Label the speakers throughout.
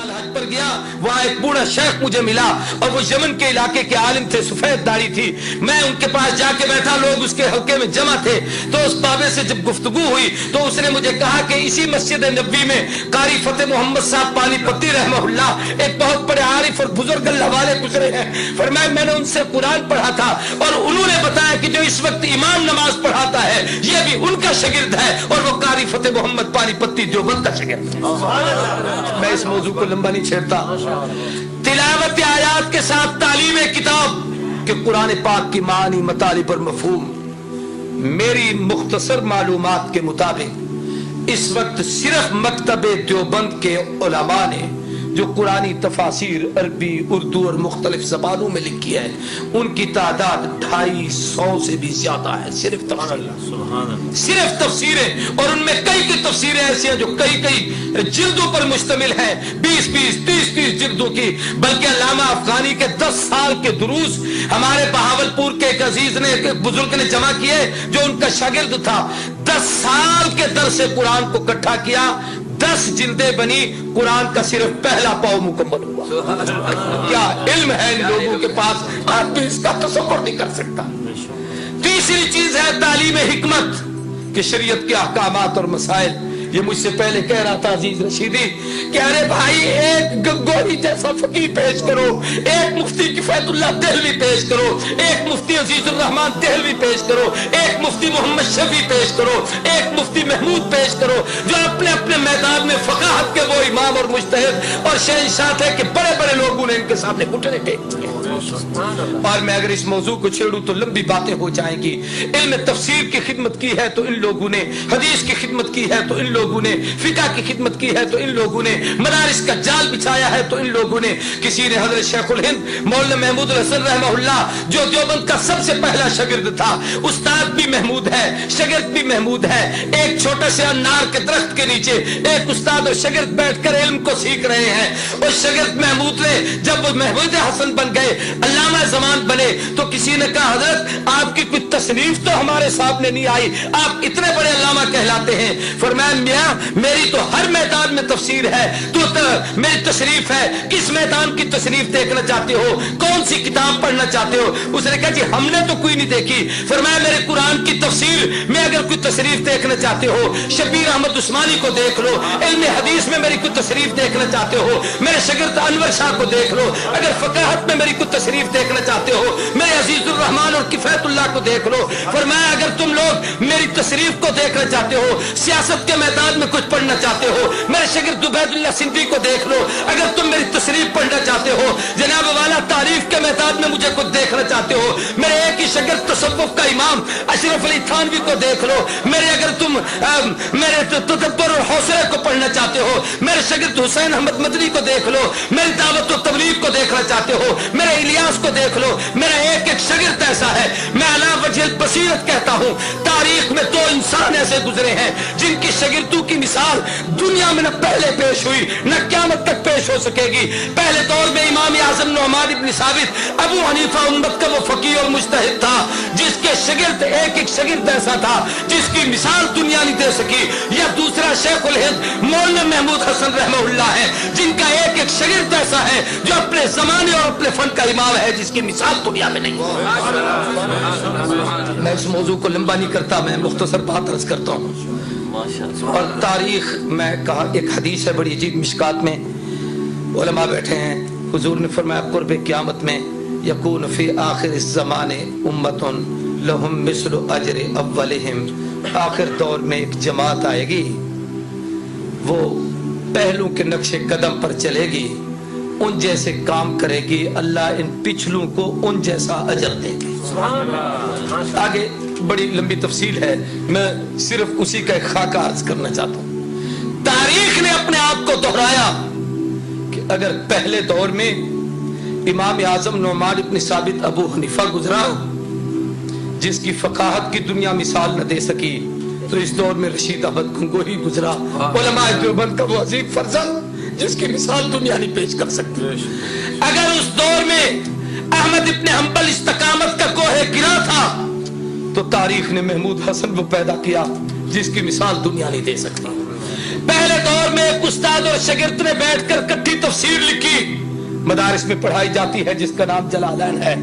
Speaker 1: साल हज पर गया, वहाँ एक बूढ़ा शेख मुझे मिला और वो यमन के इलाके के आलिम थे, सफेद दाढ़ी थी। मैं उनके पास जाके बैठा, लोग उसके हल्के में जमा थे। तो उस बाबे से जब गुफ्तगू हुई तो उसने मुझे कहा कि इसी मस्जिद नबवी में कारी फतेह मोहम्मद साहब पानीपत्ती रहमहुल्लाह एक बहुत बड़े आरिफ और बुजुर्ग अल्लाह वाले गुजरे हैं। फरमाया मैंने उनसे कुरान पढ़ा था और उन्होंने बताया कि जो इस वक्त इमाम नमाज पढ़ाता है ये भी उनका शागिर्द है और वो कारी फतेह मोहम्मद पानीपत्ती देवबंद का शागिर्द है। मैं इस मौजू को लंबा नहीं छेड़ता। तिलावत आयात के साथ तालीम किताब के कुरान पाक की मानी मतालिब और मफहूम, मेरी मुख्तसर मालूमात के मुताबिक इस वक्त सिर्फ मकतबे देवबंद के उलमा ने जो कुरानी तफासिर अरबी उर्दू और मुख्तलिफ जबानों में लिखी है उनकी तादाद 250 से भी ज्यादा है। सिर्फ तफसीरें, और उनमें कई तफसीरें ऐसी हैं जो कई जिल्दों पर मुश्तमिल हैं, 20-20 30-30 जिल्दों की। बल्कि अल्लामा अफगानी के 10 साल के दुरूस हमारे बहावलपुर के एक अजीज ने, एक बुजुर्ग ने जमा किए जो उनका शागिर्द था। 10 साल के दर से कुरान को इकट्ठा किया, 10 जिल्दें बनी, कुरान का सिर्फ पहला पाव मुकम्मल हुआ। क्या इल्म है इन लोगों के पास, आप भी इसका तसव्वुर नहीं कर सकता। तीसरी चीज है तालीम हिकमत कि शरीयत के अहकामात और मसाइल। ये मुझसे पहले कह रहा था अजीज रशीदी कि अरे भाई एक गंगोही जैसा फकीह पेश करो, एक मुफ्ती किफायतुल्लाह देहलवी पेश करो, एक मुफ्ती अजीजुर रहमान देहलवी पेश करो, एक मुफ्ती मोहम्मद शफी पेश करो, एक मुफ्ती महमूद पेश करो, जो अपने अपने मैदान में फकाहत के वो इमाम और मुज्तहिद और शहंशाह थे कि बड़े बड़े लोगों ने इनके सामने घुटने टेक दिए। और मैं अगर इस मौजू को छेड़ूं तो लंबी बातें हो जाएंगी। इल्म तफसीर की खिदमत की है तो इन लोगों ने, हदीस की खिदमत की है तो इन लोगों ने, फिका की खिदमत की है तो इन लोगों ने, मदारिस का जाल बिछाया है तो इन लोगों ने। किसी ने हजरत शेखुल हिंद मौलाना महमूद हसन रहमहुल्लाह जो देवबंद का सबसे पहला शागिर्द था, उस्ताद भी महमूद है, शागिर्द भी महमूद है। एक छोटे से अनार के दरख्त के नीचे एक उस्ताद और शागिर्द बैठकर इल्म को सीख रहे हैं। और शागिर्द महमूद ने जब वो महमूद हसन बन गए, अल्लामा ज़मान बने, तो किसी ने कहा हजरत आपकी कोई तसनीफ तो हमारे सामने नहीं आई, आप इतने बड़े अल्लामा कहलाते हैं। फरमाया मियां मेरी तो हर मैदान में तफसीर है, तो मेरी तशरीफ है, किस मैदान की तशरीफ देखना चाहते हो, कौन सी किताब पढ़ना चाहते हो? उसने कहा जी हमने तो कोई नहीं देखी। फरमाया मेरे कुरान की तफसीर में अगर कोई तशरीफ देखना चाहते हो, शबीर अहमद उस्मानी को देख लो। इल्म हदीस में मेरी कोई तशरीफ देखना चाहते हो, मेरे शागिर्द अनवर शाह को देख लो। अगर फकाहत में मेरी कोई तशरीफ देखना चाहते हो, मेरे अजीजुर रहमान और किफायतुल्लाह को देख लो। फरमाया अगर तुम लोग मेरी तशरीफ को देखना चाहते हो, सियासत के मैदान में कुछ पढ़ना चाहते हो, मेरे शागिर्द उबैदुल्लाह सिंधी को देख लो। अगर तुम मेरी तशरीफ पढ़ना चाहते हो, जनाब वाला तारीफ के मैदान में मुझे कुछ देखना चाहते हो, मेरे एक ही शागिर्द तसव्वुफ का इमाम अशरफ अली थानवी को देख लो। मेरे अगर तुम मेरे तदब्बर और हौसले को पढ़ना चाहते हो, मेरे शागिर्द हुसैन अहमद मदनी को देख लो। मेरी दावत और तबलीग को देखना चाहते हो, मेरे इलियास को देख लो। मेरा एक एक शागिर्द ऐसा है। मैं अला वजह बसीरत कहता हूँ, तारीख में 2 इंसान ऐसे गुजरे हैं जिनकी शागिर्दों की मिसाल दुनिया में न पहले पेश हुई न क़यामत तक पेश हो सकेगी। पहले दौर में इमाम आज़म नुअमान इब्न साबित अबू हनीफा उम्मत का वो फकीह और मुज्तहिद था, जिसके शागिर्द एक एक शागिर्द ऐसा था जिसकी मिसाल दुनिया नहीं दे सकी। या दूसरा शेखुल हिंद मौलाना महमूद हसन रहमहुल्लाह है, जिनका एक एक शागिर्द ऐसा है जो अपने जमाने और अपने फन का इमाम है, जिसकी मिसाल दुनिया में नहीं। मैं इस मौजू को लंबा नहीं करता, मैं मुख्तसर बात अर्ज करता हूँ। और तारीख में कहा, एक हदीस है बड़ी अजीब, मिशकात में उलमा बैठे हैं, हुजूर ने फरमाया कुर्ब क़यामत में यकून फी आखिर इस ज़माने उम्मतुन लहुम मिस्लु अजर अव्वलिहिम। आखिर दौर में एक जमात आएगी, वो पहलू के नक्शे कदम पर चलेगी, उन जैसे काम करेगी, अल्लाह इन पिछलों को उन जैसा अजर देंगे। आगे बड़ी लंबी तफसील है, मैं सिर्फ उसी का एक खाका अर्ज करना चाहता हूं। तारीख ने अपने आप को दोहराया कि अगर पहले दौर में इमाम आजम नुअमान इब्न साबित अबू हनीफा गुजरा, जिसकी फकाहत की दुनिया मिसाल न दे सकी, तो इस दौर में रशीद अहमद गंगोही गुजरा, उलमा देवबंद का वो अजीब फर्जंद जिसकी मिसाल दुनिया नहीं पेश कर सकती। अगर उस दौर में अहमद इब्न हंबल इस्तकामत का कोहे गिरा था, तो तारीख ने महमूद हसन को पैदा किया जिसकी मिसाल दुनिया नहीं दे सकती। پہلے دور میں ایک استاد اور شاگرد نے بیٹھ کر کٹھی تفسیر لکھی، مدارس میں پڑھائی جاتی ہے، جس کا نام جلالین ہے۔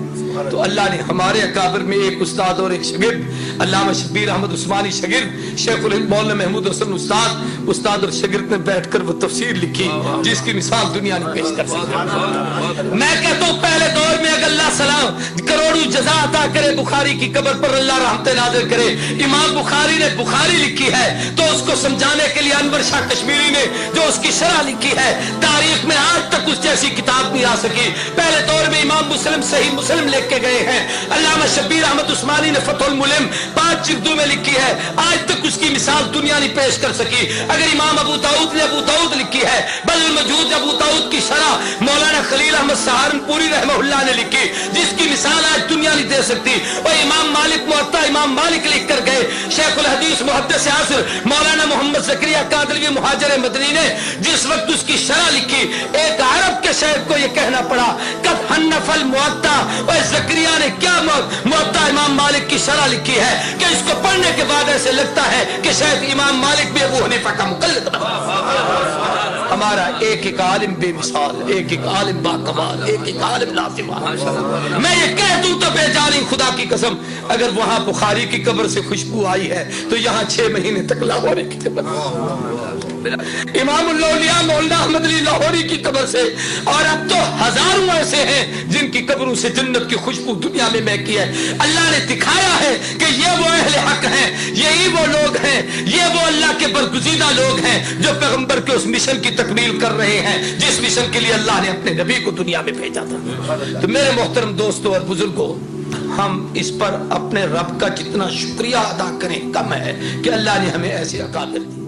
Speaker 1: تو اللہ نے ہمارے اکابر میں ایک استاد اور ایک شاگرد، علامہ شبیر احمد عثمانی شاگرد، شیخ الہند مولانا محمود حسن استاد اور شاگرد نے بیٹھ کر وہ تفسیر لکھی جس کی مثال دنیا نے پیش کر سکتی۔ میں کہتا ہوں پہلے دور میں اگر اللہ سلام کروڑوں جزا عطا کرے بخاری کی قبر پر، اللہ رحمت نازل کرے، امام بخاری نے بخاری لکھی ہے تو اس کو سمجھانے کے لیے انور شاہ کشمیری نے جو اس کی شرح لکھی ہے، تاریخ میں آج تک اس جیسی کتاب نہیں آ سکی۔ پہلے دور میں امام مسلم صحیح مسلم لکھ کے گئے ہیں، علامہ شبیر احمد عثمانی نے فتح الملم 5 جلدوں میں لکھی ہے، آج تک اس کی مثال دنیا نہیں پیش کر سکی۔ اگر امام ابو داؤد نے ابو داؤد لکھی ہے، بل المجود ابو داؤد کی شرح مولانا خلیل احمد سہارنپوری رحمہ اللہ نے لکھی، جس کی مثال آج دنیا نہیں دے سکتی۔ اور امام مالک موطا امام مالک لکھ کر گئے، شیخ الحدیث محدث عصر مولانا محمد زکریا کادلوی مہاجر مدنی نے جس وقت اس کی شرح لکھی، ایک عرب کے شیخ کو یہ کہنا پڑا قد حنف الموطا، اور زکریا نے کیا موطا امام مالک کی شرح لکھی ہے کہ اس کو پڑھنے کے بعد ایسے لگتا ہے کہ شاید امام مالک بھی ابو حنیفہ کا مقلد بنا۔ ہمارا ایک ایک عالم بے مثال، ایک ایک عالم باکمال، ایک ایک عالم لازمال۔ میں یہ کہہ دوں تو بے جانی خدا کی قسم، اگر وہاں بخاری کی قبر سے خوشبو آئی ہے تو یہاں 6 مہینے تک لاہور کی قبر، امام الاولیاء مولانا احمد علی لاہوری کی قبر سے، اور اب تو ہزاروں ایسے ہیں جن کی قبروں سے جنت کی خوشبو دنیا میں مہکی ہے۔ اللہ نے دکھایا ہے کہ یہ وہ اہل حق ہیں، یہی وہ لوگ ہیں، یہ وہ اللہ کے برگزیدہ لوگ ہیں جو پیغمبر کے اس مشن کی تکمیل کر رہے ہیں جس مشن کے لیے اللہ نے اپنے نبی کو دنیا میں بھیجا تھا۔ تو میرے محترم دوستوں اور بزرگوں، ہم اس پر اپنے رب کا جتنا شکریہ ادا کریں کم ہے کہ اللہ نے ہمیں ایسے اکابر دی۔